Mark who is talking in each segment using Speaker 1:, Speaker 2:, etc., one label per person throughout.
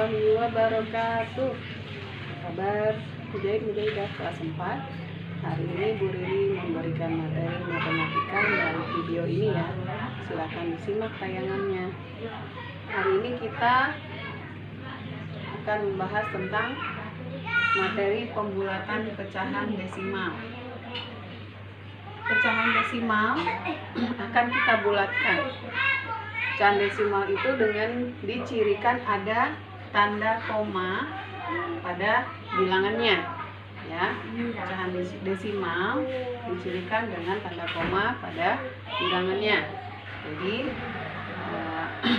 Speaker 1: warahmatullahi wabarakatuh. Apa kabar mudah-mudahan kelas 4. Hari ini Bu Riri memberikan materi matematika dalam video ini ya. Silakan disimak tayangannya. Hari ini kita akan membahas tentang materi pembulatan pecahan desimal. Pecahan desimal akan kita bulatkan. Pecahan desimal itu dengan dicirikan ada tanda koma pada bilangannya ya. Pecahan desimal dicirikan dengan tanda koma pada bilangannya. Jadi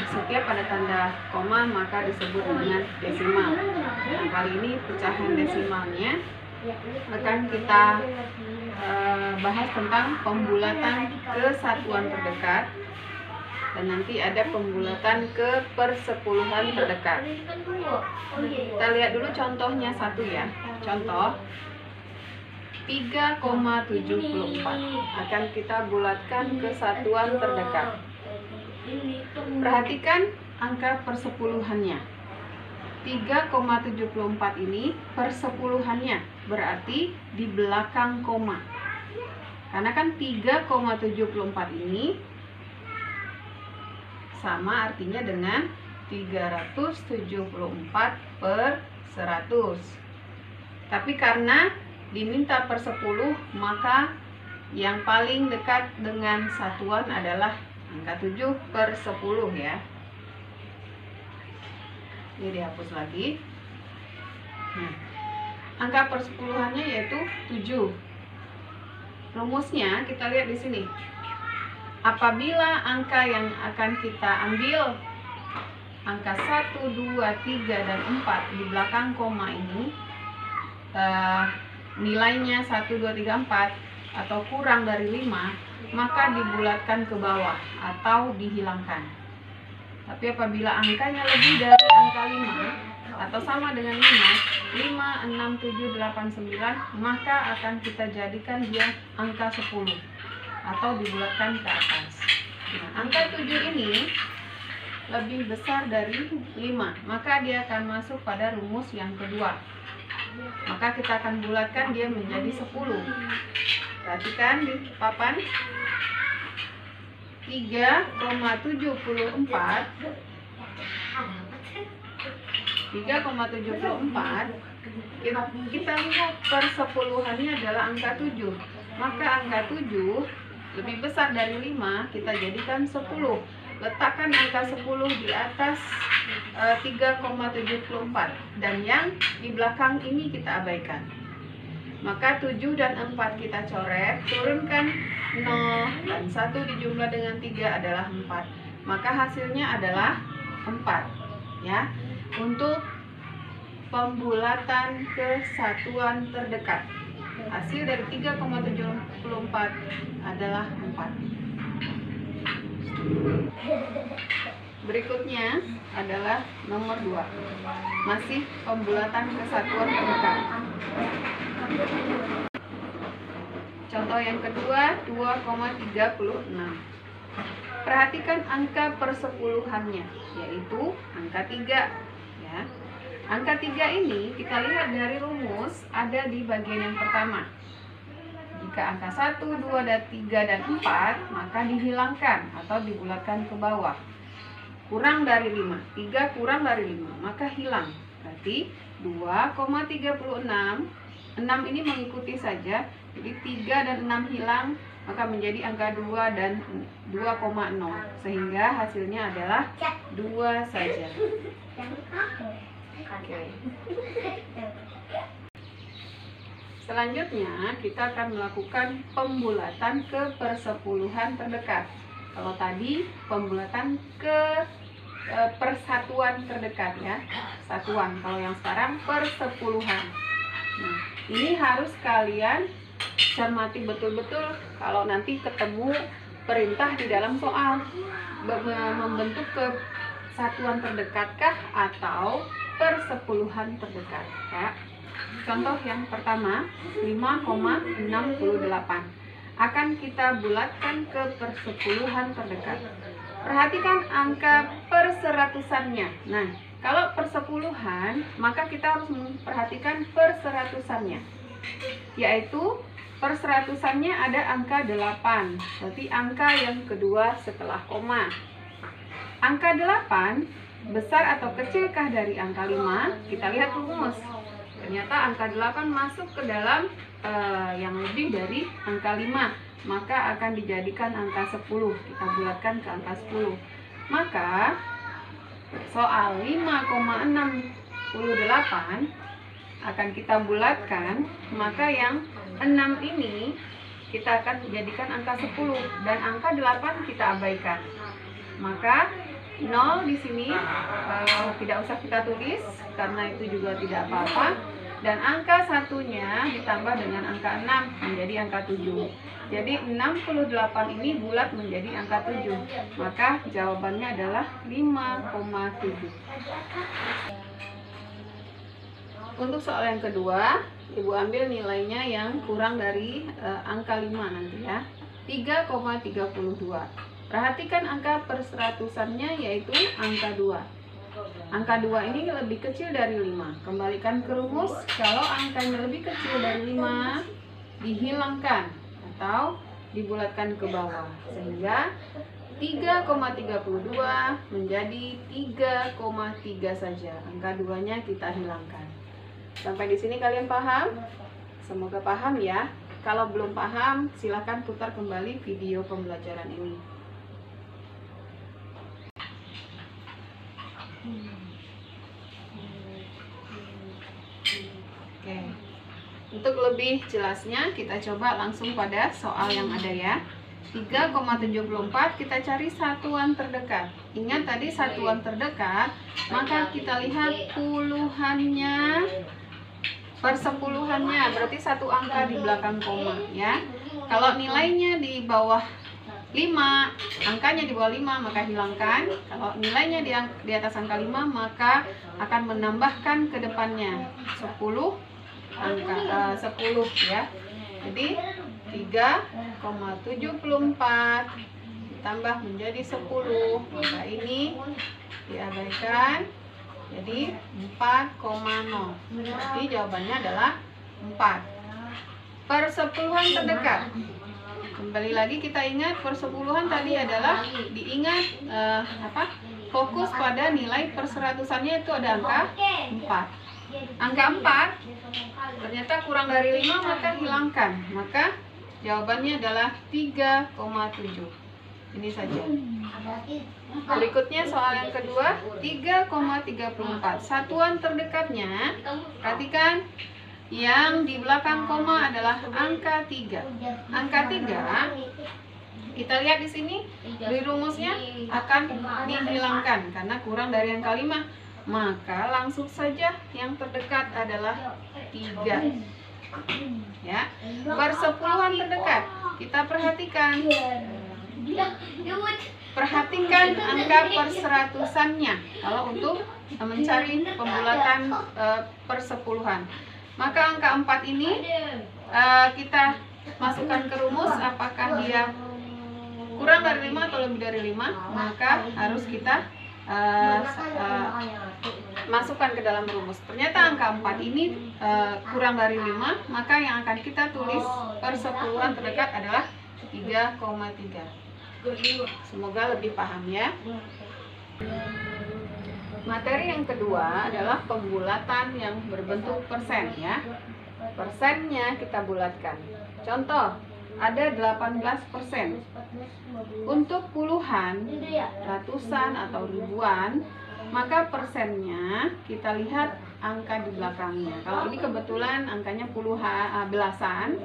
Speaker 1: setiap ada tanda koma maka disebut dengan desimal. Nah, kali ini pecahan desimalnya akan kita bahas tentang pembulatan ke satuan terdekat, dan nanti ada pembulatan ke persepuluhan terdekat. Kita lihat dulu contohnya satu ya. Contoh 3,74 akan kita bulatkan ke satuan terdekat. Perhatikan angka persepuluhannya. 3,74 ini persepuluhannya, berarti di belakang koma. Karena kan 3,74 ini sama artinya dengan 374 per 100. Tapi karena diminta per 10, maka yang paling dekat dengan satuan adalah angka 7 per 10 ya. Ini dihapus lagi. Nah, angka persepuluhannya yaitu 7. Rumusnya kita lihat di sini. Apabila angka yang akan kita ambil, angka 1, 2, 3, dan 4 di belakang koma ini nilainya 1, 2, 3, 4 atau kurang dari 5, maka dibulatkan ke bawah atau dihilangkan. Tapi apabila angkanya lebih dari angka 5 atau sama dengan 5, 6, 7, 8, 9, maka akan kita jadikan dia angka 10 atau dibulatkan ke atas. Nah, angka 7 ini lebih besar dari 5, maka dia akan masuk pada rumus yang kedua. Maka kita akan bulatkan dia menjadi 10. Perhatikan di papan. 3,74 kita lihat persepuluhannya adalah angka 7, maka angka 7 lebih besar dari 5, kita jadikan 10. Letakkan angka 10 di atas 3,74, dan yang di belakang ini kita abaikan. Maka 7 dan 4 kita coret, turunkan 0, dan 1 dijumlah dengan 3 adalah 4. Maka hasilnya adalah 4 ya. Untuk pembulatan ke satuan terdekat, hasil dari 3,74 adalah 4. Berikutnya adalah nomor 2. Masih pembulatan ke satuan terdekat. Contoh yang kedua 2,36. Perhatikan angka persepuluhannya, yaitu angka 3 ya. Angka 3 ini kita lihat dari rumus ada di bagian yang pertama. Jika angka 1, 2, 3, dan 4 maka dihilangkan atau dibulatkan ke bawah. Kurang dari 5, 3 kurang dari 5 maka hilang. Berarti 2,36. 6 ini mengikuti saja, jadi 3 dan 6 hilang, maka menjadi angka 2 dan 2,0, sehingga hasilnya adalah 2 saja. Oke. Selanjutnya kita akan melakukan pembulatan ke persepuluhan terdekat. Kalau tadi pembulatan ke persatuan terdekat ya, satuan. Kalau yang sekarang persepuluhan. Nah, ini harus kalian cermati betul-betul kalau nanti ketemu perintah di dalam soal membentuk ke satuan terdekatkah atau persepuluhan terdekat ya. Contoh yang pertama 5,68 akan kita bulatkan ke persepuluhan terdekat. Perhatikan angka perseratusannya. Nah, Kalau persepuluhan, maka kita harus memperhatikan perseratusannya, yaitu perseratusannya ada angka 8, berarti angka yang kedua setelah koma. Angka 8 besar atau kecilkah dari angka 5? Kita lihat rumus. Ternyata angka 8 masuk ke dalam yang lebih dari angka 5, maka akan dijadikan angka 10. Kita bulatkan ke angka 10. Maka soal 5,68 akan kita bulatkan, maka yang 6 ini kita akan jadikan angka 10 dan angka 8 kita abaikan. Maka 0 di sini tidak usah kita tulis karena itu juga tidak apa-apa, dan angka satunya ditambah dengan angka 6 menjadi angka 7. Jadi 68 ini bulat menjadi angka 7. Maka jawabannya adalah 5,7. Untuk soal yang kedua, Ibu ambil nilainya yang kurang dari angka 5 nanti ya. 3,32. Perhatikan angka perseratusannya yaitu angka 2. Angka 2 ini lebih kecil dari 5. Kembalikan ke rumus, kalau angkanya lebih kecil dari 5 dihilangkan atau dibulatkan ke bawah, sehingga 3,32 menjadi 3,3 saja. Angka 2-nya kita hilangkan. Sampai di sini kalian paham? Semoga paham ya. Kalau belum paham, silakan putar kembali video pembelajaran ini. Oke. Untuk lebih jelasnya kita coba langsung pada soal yang ada ya. 3,74 kita cari satuan terdekat. Ingat tadi satuan terdekat, maka kita lihat puluhannya, persepuluhannya, berarti satu angka di belakang koma ya. Kalau nilainya di bawah 5, angkanya di bawah 5 maka hilangkan. Kalau nilainya di atas angka 5 maka akan menambahkan ke depannya 10 angka 10 ya. Jadi 3,74 ditambah menjadi 10, maka ini diabaikan jadi 4,0. Jadi jawabannya adalah 4. Persepuluhan terdekat. Kembali lagi kita ingat persepuluhan tadi adalah diingat fokus pada nilai perseratusannya itu ada angka 4. Angka 4 ternyata kurang dari 5 maka hilangkan. Maka jawabannya adalah 3,7. Ini saja. Berikutnya soal yang kedua, 3,34. Satuan terdekatnya, perhatikan yang di belakang koma adalah angka 3. Angka 3 kita lihat di sini di rumusnya akan dihilangkan karena kurang dari angka 5. Maka langsung saja yang terdekat adalah 3. Ya. Persepuluhan terdekat. Kita perhatikan. Perhatikan angka perseratusannya kalau untuk mencari pembulatan persepuluhan. Maka angka 4 ini kita masukkan ke rumus, apakah dia kurang dari 5 atau lebih dari 5, maka harus kita masukkan ke dalam rumus. Ternyata angka 4 ini kurang dari 5, maka yang akan kita tulis persepuluhan terdekat adalah 3,3. Semoga lebih paham ya. Materi yang kedua adalah pembulatan yang berbentuk persen ya. Persennya kita bulatkan. Contoh, ada 18%. Untuk puluhan, ratusan atau ribuan, maka persennya kita lihat angka di belakangnya. Kalau ini kebetulan angkanya puluhan, belasan,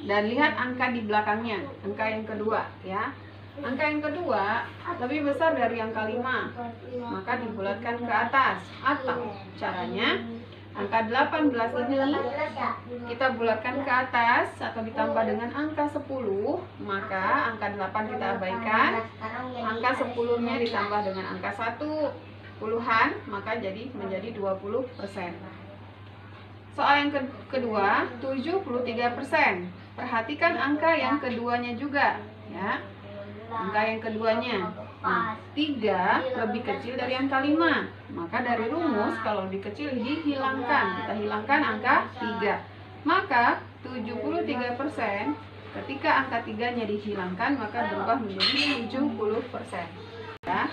Speaker 1: dan lihat angka di belakangnya, angka yang kedua ya. Angka yang kedua lebih besar dari angka 5, maka dibulatkan ke atas. Atau caranya angka 18 ini kita bulatkan ke atas atau ditambah dengan angka 10, maka angka 8 kita abaikan. Angka 10-nya ditambah dengan angka 1 puluhan, maka jadi menjadi 20%. Soal yang kedua, 73%. Perhatikan angka yang keduanya juga ya. Angka yang keduanya Nah, 3 lebih kecil dari angka 5. Maka dari rumus kalau lebih kecil dihilangkan. Kita hilangkan angka 3. Maka 73% ketika angka 3-nya dihilangkan maka berubah menjadi 70%. Ya.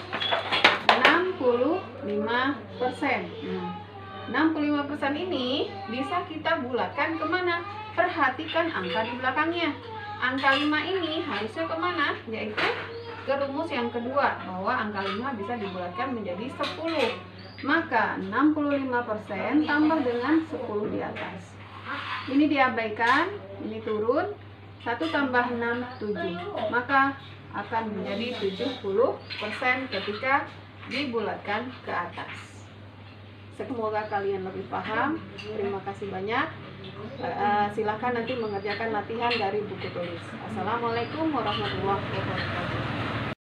Speaker 1: 65%. Nah, 65% ini bisa kita bulatkan kemana? Perhatikan angka di belakangnya. Angka 5 ini harusnya kemana? Yaitu ke rumus yang kedua, bahwa angka 5 bisa dibulatkan menjadi 10. Maka 65% tambah dengan 10 di atas. Ini diabaikan, ini turun. 1 tambah 6, 7. Maka akan menjadi 70% ketika dibulatkan ke atas. Semoga kalian lebih paham. Terima kasih banyak. Silakan nanti mengerjakan latihan dari buku tulis. Assalamualaikum warahmatullahi wabarakatuh.